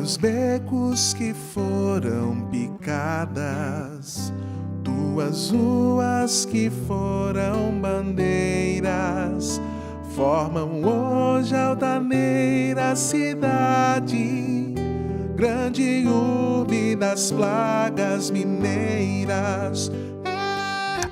dos becos que foram picadas, tuas ruas que foram bandeiras, formam hoje a altaneira cidade, grande urbe das plagas mineiras.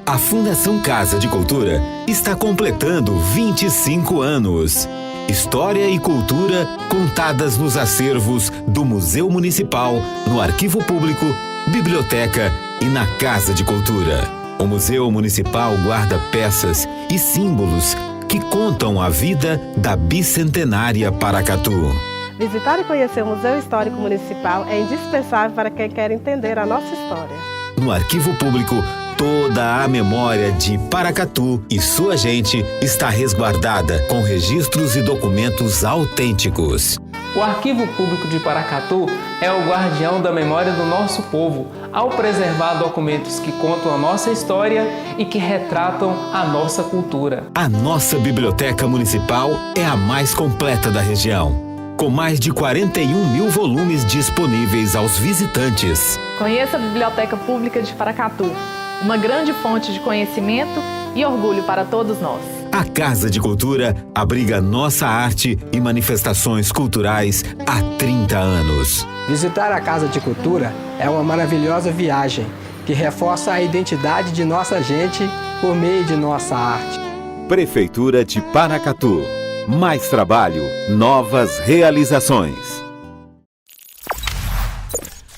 A Fundação Casa de Cultura está completando 25 anos. História e cultura contadas nos acervos do Museu Municipal, no Arquivo Público, Biblioteca e na Casa de Cultura. O Museu Municipal guarda peças e símbolos que contam a vida da bicentenária Paracatu. Visitar e conhecer o Museu Histórico Municipal é indispensável para quem quer entender a nossa história. No Arquivo Público, toda a memória de Paracatu e sua gente está resguardada com registros e documentos autênticos. O Arquivo Público de Paracatu é o guardião da memória do nosso povo, ao preservar documentos que contam a nossa história e que retratam a nossa cultura. A nossa Biblioteca Municipal é a mais completa da região, com mais de 41 mil volumes disponíveis aos visitantes. Conheça a Biblioteca Pública de Paracatu, uma grande fonte de conhecimento e orgulho para todos nós. A Casa de Cultura abriga nossa arte e manifestações culturais há 30 anos. Visitar a Casa de Cultura é uma maravilhosa viagem que reforça a identidade de nossa gente por meio de nossa arte. Prefeitura de Paracatu. Mais trabalho, novas realizações.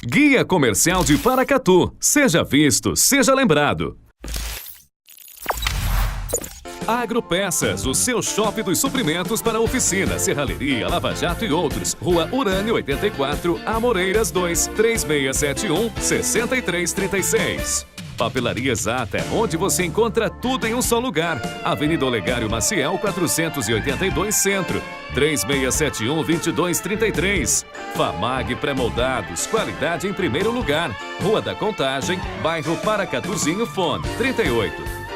Guia Comercial de Paracatu. Seja visto, seja lembrado. Agropeças, o seu shopping dos suprimentos para oficina, serralheria, lava-jato e outros. Rua Urânio 84, Amoreiras 2, 3671-6336. Papelaria Exata, onde você encontra tudo em um só lugar. Avenida Olegário Maciel, 482 Centro, 3671-2233. Famag Pré-moldados, qualidade em primeiro lugar. Rua da Contagem, bairro Paracatuzinho, fone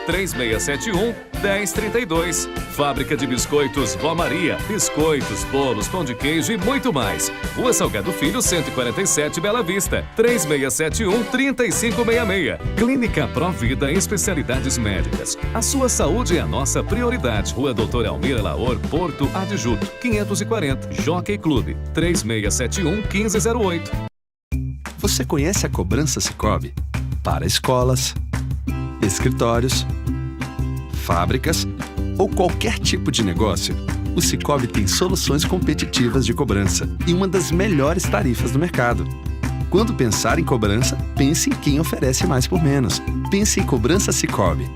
38-3671-1032. Fábrica de Biscoitos Vó Maria, biscoitos, bolos, pão de queijo e muito mais. Rua Salgado Filho, 147, Bela Vista, 3671-3566. Clínica Provida, especialidades médicas. A sua saúde é a nossa prioridade. Rua Doutor Almir Laor, Porto Adjuto, 540, Jockey Clube, 3671-1508. Você conhece a cobrança Sicoob? Para escolas, escritórios, fábricas ou qualquer tipo de negócio, o Sicoob tem soluções competitivas de cobrança e uma das melhores tarifas do mercado. Quando pensar em cobrança, pense em quem oferece mais por menos. Pense em Cobrança Sicoob.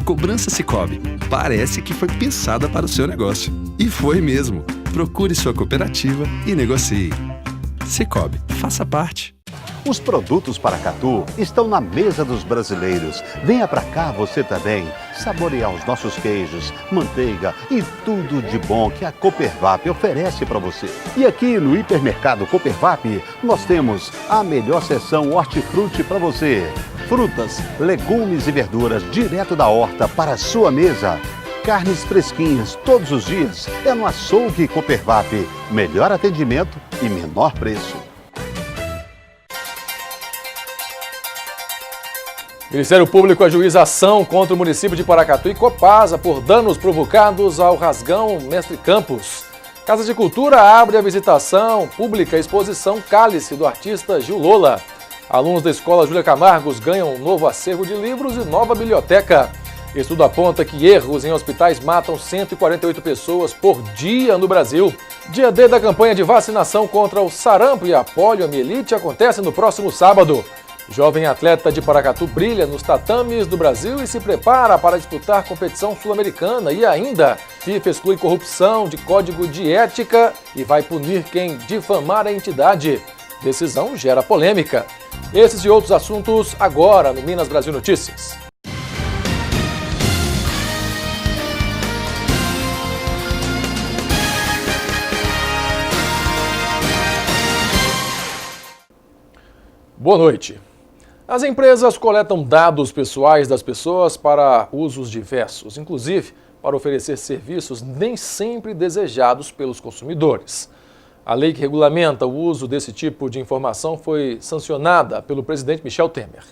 Cobrança Sicoob. Parece que foi pensada para o seu negócio. E foi mesmo. Procure sua cooperativa e negocie. Sicoob, faça parte. Os produtos Paracatu estão na mesa dos brasileiros. Venha pra cá você também, saborear os nossos queijos, manteiga e tudo de bom que a Coopervap oferece para você. E aqui no Hipermercado Coopervap, nós temos a melhor seção hortifruti para você. Frutas, legumes e verduras direto da horta para a sua mesa. Carnes fresquinhas todos os dias. É no Açougue Coopervap. Melhor atendimento e menor preço. Ministério Público ajuiza ação contra o município de Paracatu e Copasa por danos provocados ao rasgão Mestre Campos. Casa de Cultura abre a visitação pública à exposição Cálice do artista Gil Lola. Alunos da Escola Júlia Camargos ganham um novo acervo de livros e nova biblioteca. Estudo aponta que erros em hospitais matam 148 pessoas por dia no Brasil. Dia D da campanha de vacinação contra o sarampo e a poliomielite acontece no próximo sábado. Jovem atleta de Paracatu brilha nos tatames do Brasil e se prepara para disputar competição sul-americana. E ainda, FIFA exclui corrupção de código de ética e vai punir quem difamar a entidade. Decisão gera polêmica. Esses e outros assuntos agora no Minas Brasil Notícias. Boa noite. As empresas coletam dados pessoais das pessoas para usos diversos, inclusive para oferecer serviços nem sempre desejados pelos consumidores. A lei que regulamenta o uso desse tipo de informação foi sancionada pelo presidente Michel Temer.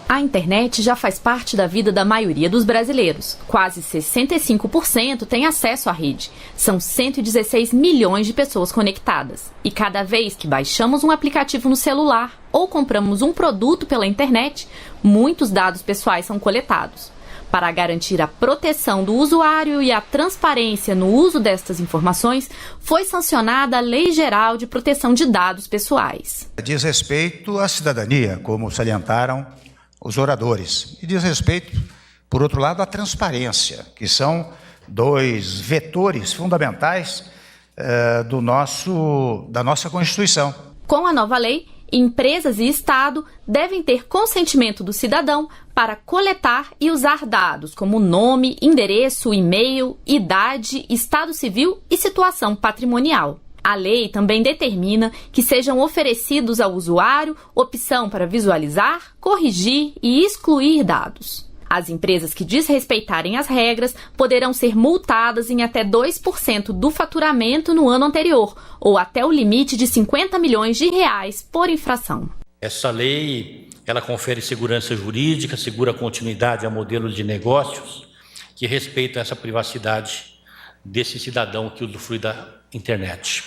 A internet já faz parte da vida da maioria dos brasileiros. Quase 65% têm acesso à rede. São 116 milhões de pessoas conectadas. E cada vez que baixamos um aplicativo no celular ou compramos um produto pela internet, muitos dados pessoais são coletados. Para garantir a proteção do usuário e a transparência no uso destas informações, foi sancionada a Lei Geral de Proteção de Dados Pessoais. Diz respeito à cidadania, como salientaram os oradores, e diz respeito, por outro lado, à transparência, que são dois vetores fundamentais da nossa Constituição. Com a nova lei, empresas e Estado devem ter consentimento do cidadão para coletar e usar dados como nome, endereço, e-mail, idade, estado civil e situação patrimonial. A lei também determina que sejam oferecidos ao usuário opção para visualizar, corrigir e excluir dados. As empresas que desrespeitarem as regras poderão ser multadas em até 2% do faturamento no ano anterior, ou até o limite de R$50 milhões por infração. Essa lei, ela confere segurança jurídica, segura continuidade a modelos de negócios que respeitam essa privacidade desse cidadão que usufrui da internet.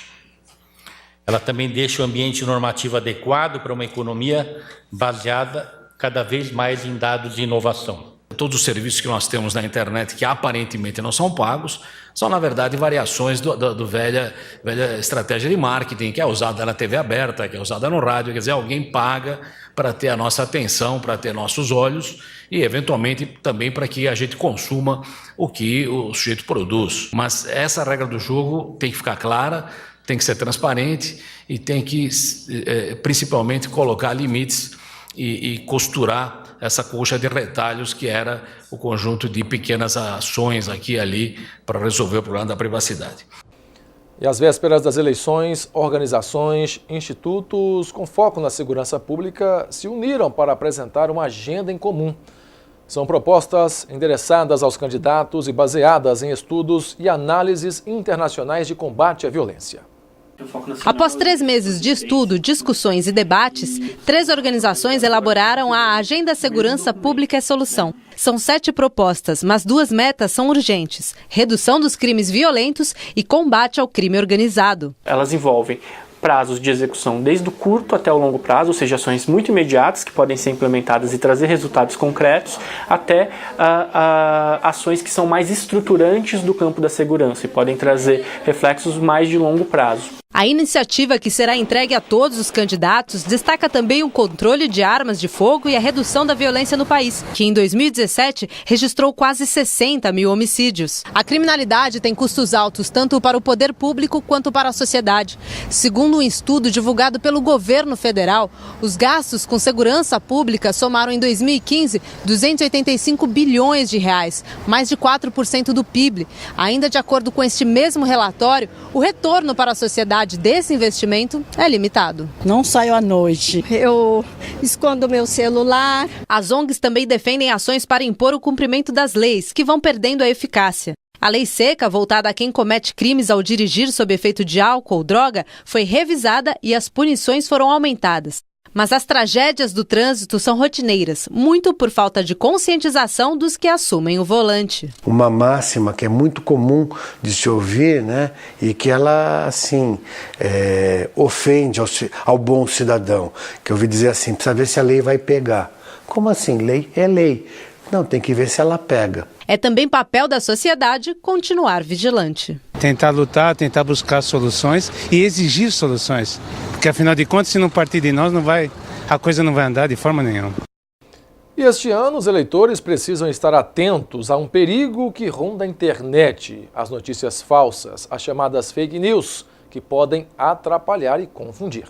Ela também deixa o ambiente normativo adequado para uma economia baseada cada vez mais em dados de inovação. Todos os serviços que nós temos na internet que aparentemente não são pagos, são na verdade variações do velha estratégia de marketing que é usada na TV aberta, que é usada no rádio, quer dizer, alguém paga para ter a nossa atenção, para ter nossos olhos e eventualmente também para que a gente consuma o que o sujeito produz. Mas essa regra do jogo tem que ficar clara, tem que ser transparente e tem que principalmente colocar limites e costurar essa coxa de retalhos que era o conjunto de pequenas ações aqui e ali para resolver o problema da privacidade. E às vésperas das eleições, organizações, institutos com foco na segurança pública se uniram para apresentar uma agenda em comum. São propostas endereçadas aos candidatos e baseadas em estudos e análises internacionais de combate à violência. Após 3 meses de estudo, discussões e debates, 3 organizações elaboraram a Agenda Segurança Pública é Solução. São 7 propostas, mas 2 metas são urgentes: redução dos crimes violentos e combate ao crime organizado. Elas envolvem prazos de execução desde o curto até o longo prazo, ou seja, ações muito imediatas que podem ser implementadas e trazer resultados concretos, até ações que são mais estruturantes do campo da segurança e podem trazer reflexos mais de longo prazo. A iniciativa, que será entregue a todos os candidatos, destaca também o controle de armas de fogo e a redução da violência no país, que em 2017 registrou quase 60 mil homicídios. A criminalidade tem custos altos tanto para o poder público quanto para a sociedade. Segundo um estudo divulgado pelo governo federal, os gastos com segurança pública somaram em 2015 285 bilhões de reais, mais de 4% do PIB. Ainda de acordo com este mesmo relatório, o retorno para a sociedade desse investimento é limitado. Não saio à noite, eu escondo meu celular. As ONGs também defendem ações para impor o cumprimento das leis, que vão perdendo a eficácia. A lei seca, voltada a quem comete crimes ao dirigir sob efeito de álcool ou droga, foi revisada e as punições foram aumentadas. Mas as tragédias do trânsito são rotineiras, muito por falta de conscientização dos que assumem o volante. Uma máxima que é muito comum de se ouvir, né, e que ela, assim, ofende ao bom cidadão, que eu ouvi dizer assim, precisa ver se a lei vai pegar. Como assim? Lei é lei. Não, tem que ver se ela pega. É também papel da sociedade continuar vigilante. Tentar lutar, tentar buscar soluções e exigir soluções. Porque afinal de contas, se não partir de nós, a coisa não vai andar de forma nenhuma. E este ano, os eleitores precisam estar atentos a um perigo que ronda a internet: as notícias falsas, as chamadas fake news, que podem atrapalhar e confundir.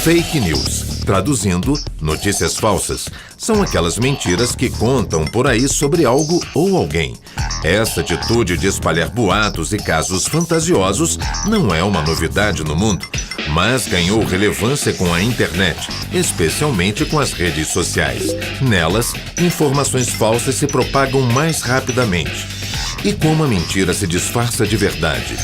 Fake news. Traduzindo, notícias falsas são aquelas mentiras que contam por aí sobre algo ou alguém. Essa atitude de espalhar boatos e casos fantasiosos não é uma novidade no mundo, mas ganhou relevância com a internet, especialmente com as redes sociais. Nelas, informações falsas se propagam mais rapidamente. E como a mentira se disfarça de verdade?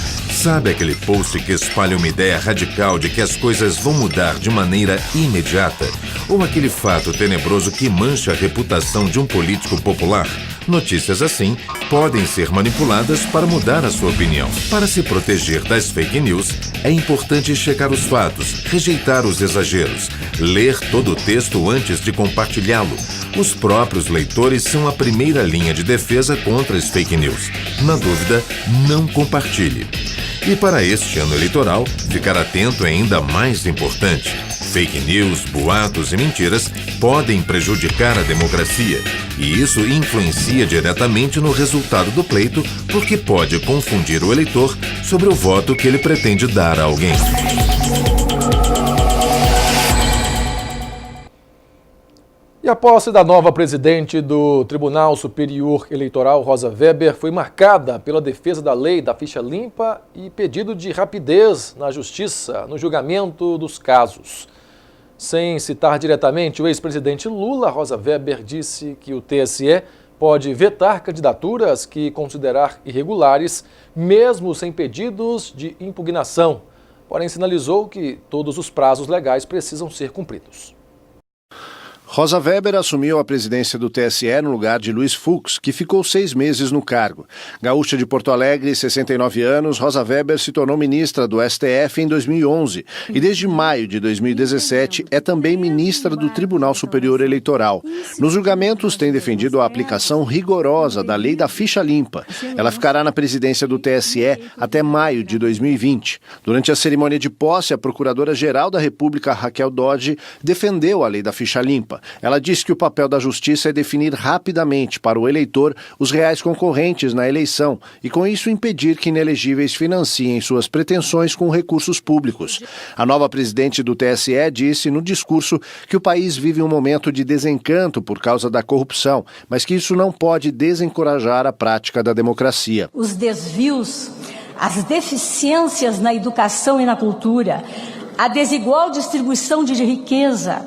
Sabe aquele post que espalha uma ideia radical de que as coisas vão mudar de maneira imediata? Ou aquele fato tenebroso que mancha a reputação de um político popular? Notícias assim podem ser manipuladas para mudar a sua opinião. Para se proteger das fake news, é importante checar os fatos, rejeitar os exageros, ler todo o texto antes de compartilhá-lo. Os próprios leitores são a primeira linha de defesa contra as fake news. Na dúvida, não compartilhe. E para este ano eleitoral, ficar atento é ainda mais importante. Fake news, boatos e mentiras podem prejudicar a democracia. E isso influencia diretamente no resultado do pleito, porque pode confundir o eleitor sobre o voto que ele pretende dar a alguém. E a posse da nova presidente do Tribunal Superior Eleitoral, Rosa Weber, foi marcada pela defesa da lei da ficha limpa e pedido de rapidez na justiça no julgamento dos casos. Sem citar diretamente o ex-presidente Lula, Rosa Weber disse que o TSE pode vetar candidaturas que considerar irregulares, mesmo sem pedidos de impugnação. Porém, sinalizou que todos os prazos legais precisam ser cumpridos. Rosa Weber assumiu a presidência do TSE no lugar de Luiz Fux, que ficou 6 meses no cargo. Gaúcha de Porto Alegre, 69 anos, Rosa Weber se tornou ministra do STF em 2011 e desde maio de 2017 é também ministra do Tribunal Superior Eleitoral. Nos julgamentos tem defendido a aplicação rigorosa da lei da ficha limpa. Ela ficará na presidência do TSE até maio de 2020. Durante a cerimônia de posse, a Procuradora-Geral da República, Raquel Dodge, defendeu a lei da ficha limpa. Ela disse que o papel da justiça é definir rapidamente para o eleitor os reais concorrentes na eleição e, com isso, impedir que inelegíveis financiem suas pretensões com recursos públicos. A nova presidente do TSE disse no discurso que o país vive um momento de desencanto por causa da corrupção, mas que isso não pode desencorajar a prática da democracia. Os desvios, as deficiências na educação e na cultura, a desigual distribuição de riqueza,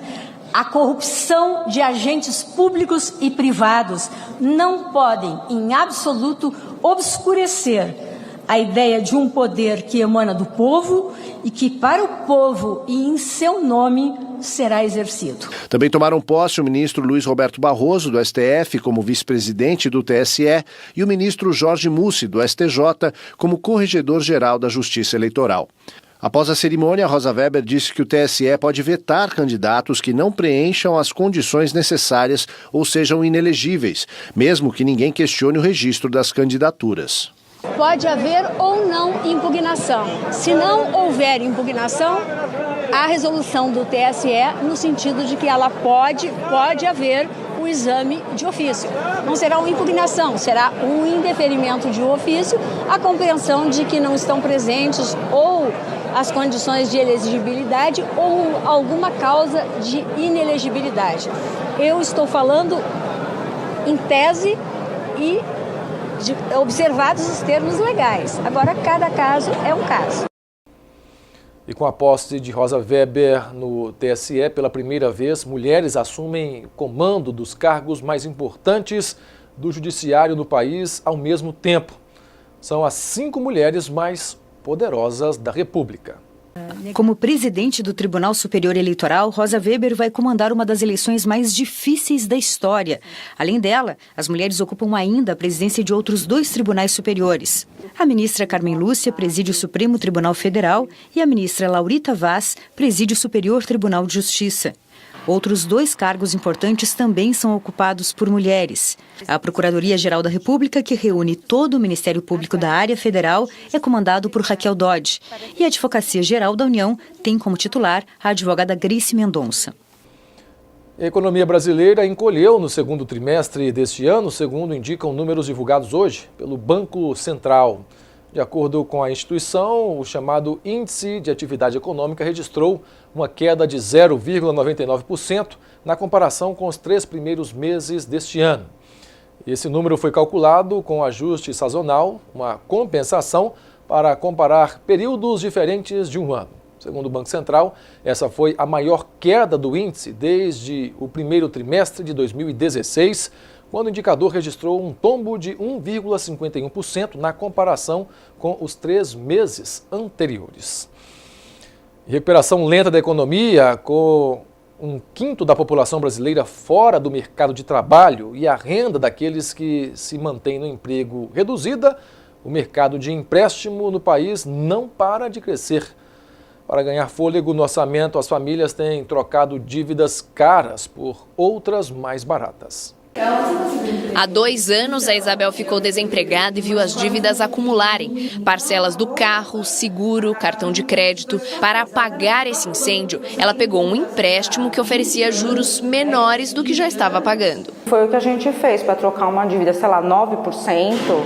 a corrupção de agentes públicos e privados não podem, em absoluto, obscurecer a ideia de um poder que emana do povo e que, para o povo e em seu nome, será exercido. Também tomaram posse o ministro Luiz Roberto Barroso, do STF, como vice-presidente do TSE, e o ministro Jorge Mussi, do STJ, como corregedor-geral da Justiça Eleitoral. Após a cerimônia, Rosa Weber disse que o TSE pode vetar candidatos que não preencham as condições necessárias ou sejam inelegíveis, mesmo que ninguém questione o registro das candidaturas. Pode haver ou não impugnação. Se não houver impugnação, a resolução do TSE no sentido de que ela pode haver o exame de ofício. Não será uma impugnação, será um indeferimento de ofício, a compreensão de que não estão presentes ou as condições de elegibilidade ou alguma causa de inelegibilidade. Eu estou falando em tese e observados os termos legais. Agora, cada caso é um caso. E com a posse de Rosa Weber no TSE, pela primeira vez, mulheres assumem comando dos cargos mais importantes do judiciário do país ao mesmo tempo. São as 5 mulheres mais poderosas da República. Como presidente do Tribunal Superior Eleitoral, Rosa Weber vai comandar uma das eleições mais difíceis da história. Além dela, as mulheres ocupam ainda a presidência de outros 2 tribunais superiores. A ministra Carmen Lúcia preside o Supremo Tribunal Federal e a ministra Laurita Vaz preside o Superior Tribunal de Justiça. Outros 2 cargos importantes também são ocupados por mulheres. A Procuradoria-Geral da República, que reúne todo o Ministério Público da área federal, é comandado por Raquel Dodge. E a Advocacia-Geral da União tem como titular a advogada Grace Mendonça. A economia brasileira encolheu no segundo trimestre deste ano, segundo indicam números divulgados hoje pelo Banco Central. De acordo com a instituição, o chamado Índice de Atividade Econômica registrou uma queda de 0,99% na comparação com os 3 primeiros meses deste ano. Esse número foi calculado com ajuste sazonal, uma compensação para comparar períodos diferentes de um ano. Segundo o Banco Central, essa foi a maior queda do índice desde o primeiro trimestre de 2016, quando o indicador registrou um tombo de 1,51% na comparação com os 3 meses anteriores. Recuperação lenta da economia, com 1/5 da população brasileira fora do mercado de trabalho e a renda daqueles que se mantêm no emprego reduzida, o mercado de empréstimo no país não para de crescer. Para ganhar fôlego no orçamento, as famílias têm trocado dívidas caras por outras mais baratas. Há 2 anos, a Isabel ficou desempregada e viu as dívidas acumularem. Parcelas do carro, seguro, cartão de crédito. Para pagar esse incêndio, ela pegou um empréstimo que oferecia juros menores do que já estava pagando. Foi o que a gente fez para trocar uma dívida, 9%,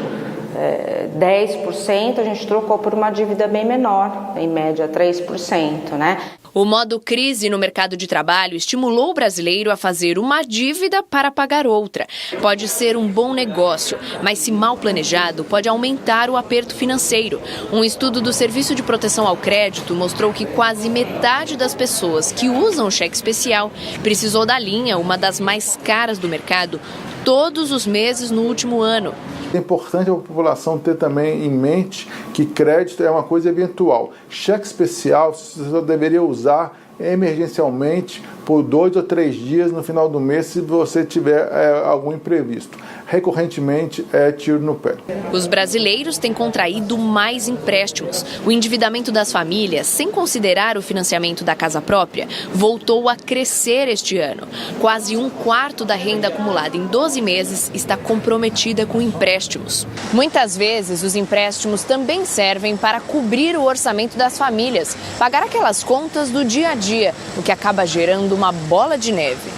10%, a gente trocou por uma dívida bem menor, em média 3%, né? O modo crise no mercado de trabalho estimulou o brasileiro a fazer uma dívida para pagar outra. Pode ser um bom negócio, mas se mal planejado, pode aumentar o aperto financeiro. Um estudo do Serviço de Proteção ao Crédito mostrou que quase metade das pessoas que usam o cheque especial precisou da linha, uma das mais caras do mercado, todos os meses no último ano. É importante a população ter também em mente que crédito é uma coisa eventual. Cheque especial você só deveria usar emergencialmente por 2 ou 3 dias no final do mês se você tiver algum imprevisto. Recorrentemente é tiro no pé. Os brasileiros têm contraído mais empréstimos. O endividamento das famílias, sem considerar o financiamento da casa própria, voltou a crescer este ano. Quase 1/4 da renda acumulada em 12 meses está comprometida com empréstimos. Muitas vezes, os empréstimos também servem para cobrir o orçamento das famílias, pagar aquelas contas do dia a dia, o que acaba gerando uma bola de neve.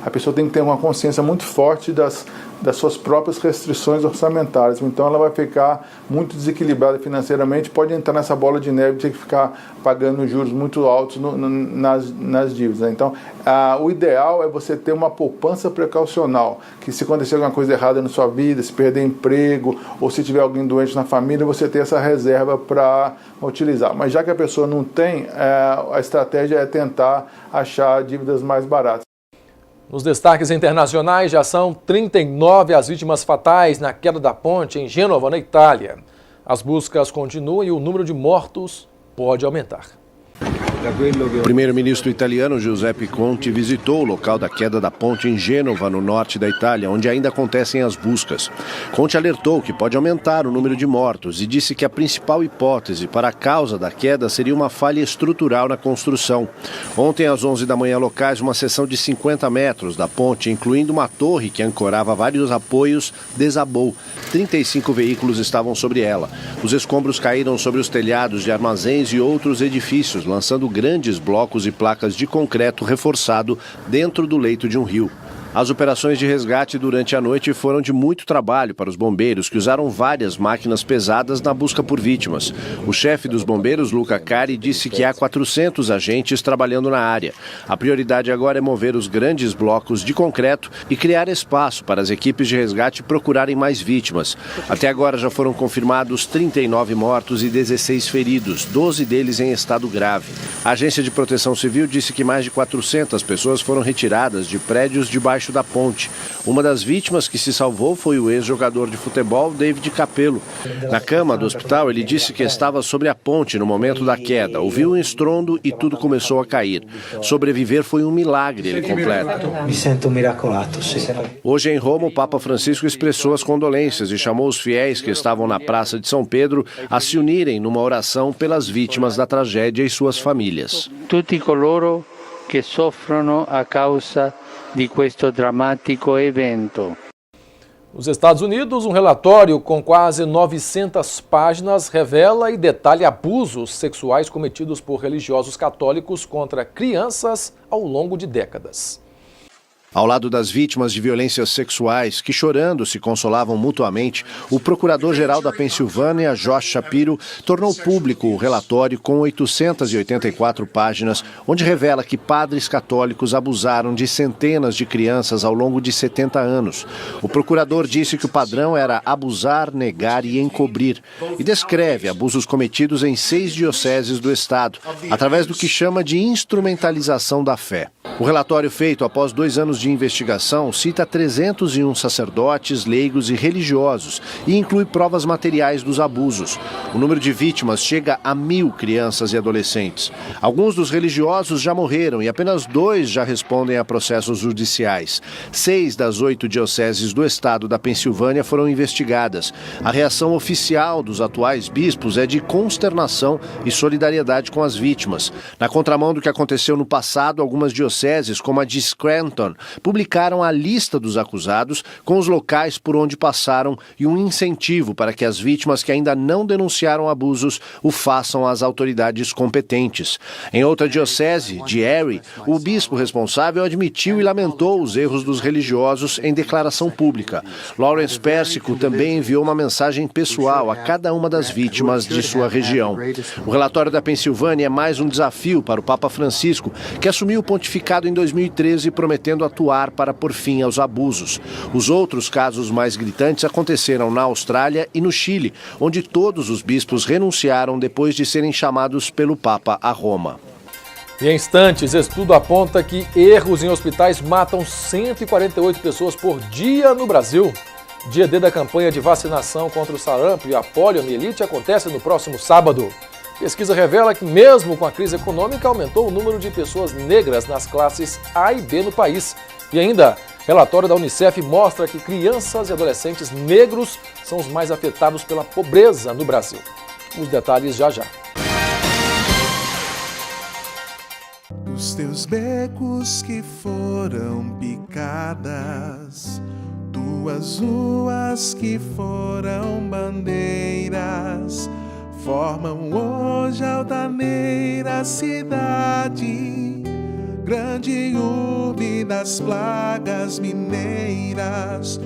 A pessoa tem que ter uma consciência muito forte das suas próprias restrições orçamentárias. Então ela vai ficar muito desequilibrada financeiramente, pode entrar nessa bola de neve, ter que ficar pagando juros muito altos nas dívidas. Então o ideal é você ter uma poupança precaucional, que se acontecer alguma coisa errada na sua vida, se perder emprego ou se tiver alguém doente na família, você ter essa reserva para utilizar. Mas já que a pessoa não tem, a estratégia é tentar achar dívidas mais baratas. Nos destaques internacionais, já são 39 as vítimas fatais na queda da ponte em Gênova, na Itália. As buscas continuam e o número de mortos pode aumentar. O primeiro-ministro italiano Giuseppe Conte visitou o local da queda da ponte em Gênova, no norte da Itália, onde ainda acontecem as buscas. Conte alertou que pode aumentar o número de mortos e disse que a principal hipótese para a causa da queda seria uma falha estrutural na construção. Ontem, às 11 da manhã locais, uma seção de 50 metros da ponte, incluindo uma torre que ancorava vários apoios, desabou. 35 veículos estavam sobre ela. Os escombros caíram sobre os telhados de armazéns e outros edifícios, lançando grandes blocos e placas de concreto reforçado dentro do leito de um rio. As operações de resgate durante a noite foram de muito trabalho para os bombeiros, que usaram várias máquinas pesadas na busca por vítimas. O chefe dos bombeiros, Luca Cari, disse que há 400 agentes trabalhando na área. A prioridade agora é mover os grandes blocos de concreto e criar espaço para as equipes de resgate procurarem mais vítimas. Até agora já foram confirmados 39 mortos e 16 feridos, 12 deles em estado grave. A Agência de Proteção Civil disse que mais de 400 pessoas foram retiradas de prédios debaixo da ponte. Uma das vítimas que se salvou foi o ex-jogador de futebol David Capello. Na cama do hospital, ele disse que estava sobre a ponte no momento da queda, ouviu um estrondo e tudo começou a cair. Sobreviver foi um milagre, ele completa. Me sinto miracolato. Hoje em Roma, o Papa Francisco expressou as condolências e chamou os fiéis que estavam na Praça de São Pedro a se unirem numa oração pelas vítimas da tragédia e suas famílias. Tutti coloro che soffrono a causa de questo dramático evento. Nos Estados Unidos, um relatório com quase 900 páginas revela e detalha abusos sexuais cometidos por religiosos católicos contra crianças ao longo de décadas. Ao lado das vítimas de violências sexuais, que chorando se consolavam mutuamente, o procurador-geral da Pensilvânia, Josh Shapiro, tornou público o relatório com 884 páginas, onde revela que padres católicos abusaram de centenas de crianças ao longo de 70 anos. O procurador disse que o padrão era abusar, negar e encobrir, e descreve abusos cometidos em 6 dioceses do estado, através do que chama de instrumentalização da fé. O relatório feito após 2 anos de investigação cita 301 sacerdotes, leigos e religiosos e inclui provas materiais dos abusos. O número de vítimas chega a 1.000 crianças e adolescentes. Alguns dos religiosos já morreram e apenas 2 já respondem a processos judiciais. 6 das 8 dioceses do estado da Pensilvânia foram investigadas. A reação oficial dos atuais bispos é de consternação e solidariedade com as vítimas. Na contramão do que aconteceu no passado, algumas dioceses, como a de Scranton, publicaram a lista dos acusados com os locais por onde passaram e um incentivo para que as vítimas que ainda não denunciaram abusos o façam às autoridades competentes. Em outra diocese, de Erie, o bispo responsável admitiu e lamentou os erros dos religiosos em declaração pública. Lawrence Persico também enviou uma mensagem pessoal a cada uma das vítimas de sua região. O relatório da Pensilvânia é mais um desafio para o Papa Francisco, que assumiu o pontificado em 2013 prometendo atuar para pôr fim aos abusos. Os outros casos mais gritantes aconteceram na Austrália e no Chile, onde todos os bispos renunciaram depois de serem chamados pelo Papa a Roma. E em instantes, estudo aponta que erros em hospitais matam 148 pessoas por dia no Brasil. Dia D da campanha de vacinação contra o sarampo e a poliomielite acontece no próximo sábado. Pesquisa revela que, mesmo com a crise econômica, aumentou o número de pessoas negras nas classes A e B no país. E ainda, relatório da Unicef mostra que crianças e adolescentes negros são os mais afetados pela pobreza no Brasil. Os detalhes já já. Os teus becos que foram picadas, tuas ruas que foram bandeiras, formam hoje a altaneira cidade, grande urbe das plagas mineiras.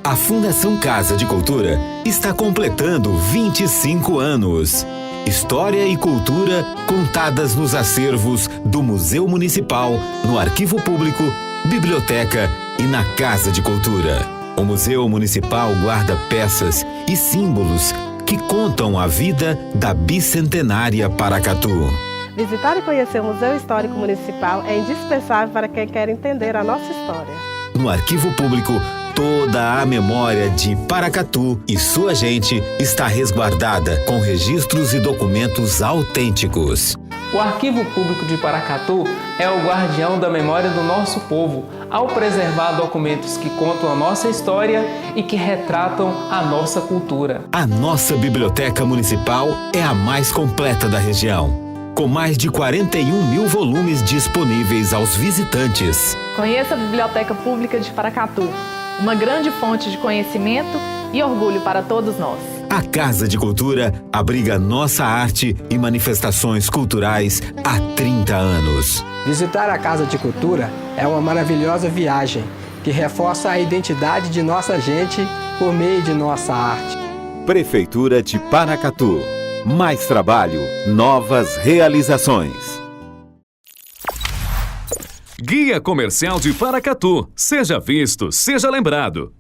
A Fundação Casa de Cultura está completando 25 anos. História e cultura contadas nos acervos do Museu Municipal, no Arquivo Público, Biblioteca e na Casa de Cultura. O Museu Municipal guarda peças e símbolos que contam a vida da bicentenária Paracatu. Visitar e conhecer o Museu Histórico Municipal é indispensável para quem quer entender a nossa história. No Arquivo Público, toda a memória de Paracatu e sua gente está resguardada com registros e documentos autênticos. O Arquivo Público de Paracatu é o guardião da memória do nosso povo, ao preservar documentos que contam a nossa história e que retratam a nossa cultura. A nossa Biblioteca Municipal é a mais completa da região, com mais de 41 mil volumes disponíveis aos visitantes. Conheça a Biblioteca Pública de Paracatu, uma grande fonte de conhecimento e orgulho para todos nós. A Casa de Cultura abriga nossa arte e manifestações culturais há 30 anos. Visitar a Casa de Cultura é uma maravilhosa viagem que reforça a identidade de nossa gente por meio de nossa arte. Prefeitura de Paracatu. Mais trabalho, novas realizações. Guia Comercial de Paracatu. Seja visto, seja lembrado.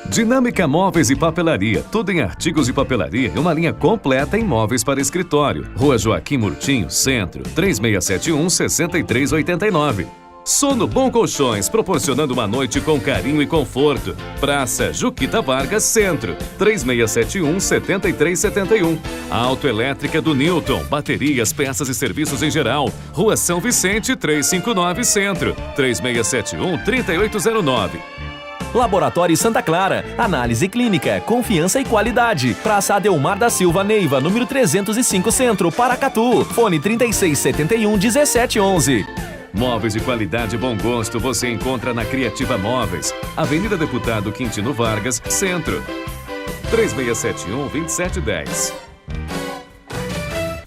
Dinâmica Móveis e Papelaria. Tudo em artigos de papelaria e uma linha completa em móveis para escritório. Rua Joaquim Murtinho, Centro, 3671-6389. Sono Bom Colchões, proporcionando uma noite com carinho e conforto. Praça Juquita Vargas, Centro, 3671-7371. Autoelétrica do Newton, baterias, peças e serviços em geral. Rua São Vicente, 359, Centro, 3671-3809. Laboratório Santa Clara, análise clínica, confiança e qualidade. Praça Adelmar da Silva Neiva, número 305 Centro, Paracatu. Fone 3671-1711. Móveis de qualidade e bom gosto você encontra na Criativa Móveis. Avenida Deputado Quintino Vargas, Centro. 3671-2710.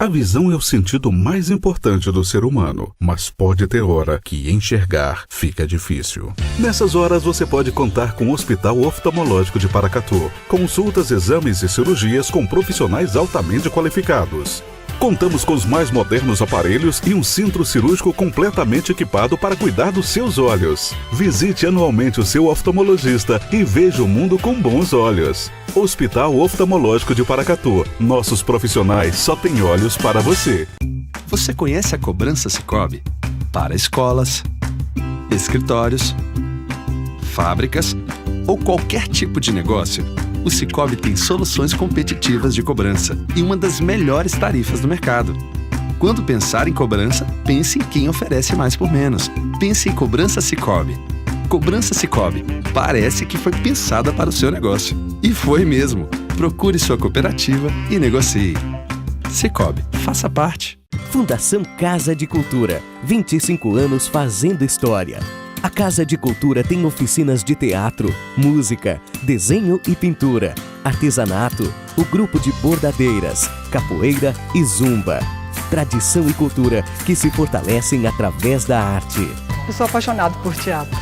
A visão é o sentido mais importante do ser humano, mas pode ter hora que enxergar fica difícil. Nessas horas você pode contar com o Hospital Oftalmológico de Paracatu. Consultas, exames e cirurgias com profissionais altamente qualificados. Contamos com os mais modernos aparelhos e um centro cirúrgico completamente equipado para cuidar dos seus olhos. Visite anualmente o seu oftalmologista e veja o mundo com bons olhos. Hospital Oftalmológico de Paracatu. Nossos profissionais só têm olhos para você. Você conhece a Cobrança Sicoob? para escolas, escritórios, fábricas ou qualquer tipo de negócio, o Sicoob tem soluções competitivas de cobrança e uma das melhores tarifas do mercado. Quando pensar em cobrança, pense em quem oferece mais por menos. Pense em Cobrança Sicoob. Cobrança Sicoob. Parece que foi pensada para o seu negócio. E foi mesmo. Procure sua cooperativa e negocie. Sicoob, faça parte. Fundação Casa de Cultura. 25 anos fazendo história. A Casa de Cultura tem oficinas de teatro, música, desenho e pintura, artesanato, o grupo de bordadeiras, capoeira e zumba. Tradição e cultura que se fortalecem através da arte. Eu sou apaixonado por teatro.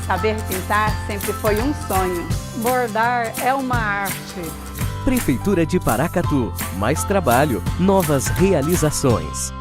Saber pintar sempre foi um sonho. Bordar é uma arte. Prefeitura de Paracatu. Mais trabalho, novas realizações.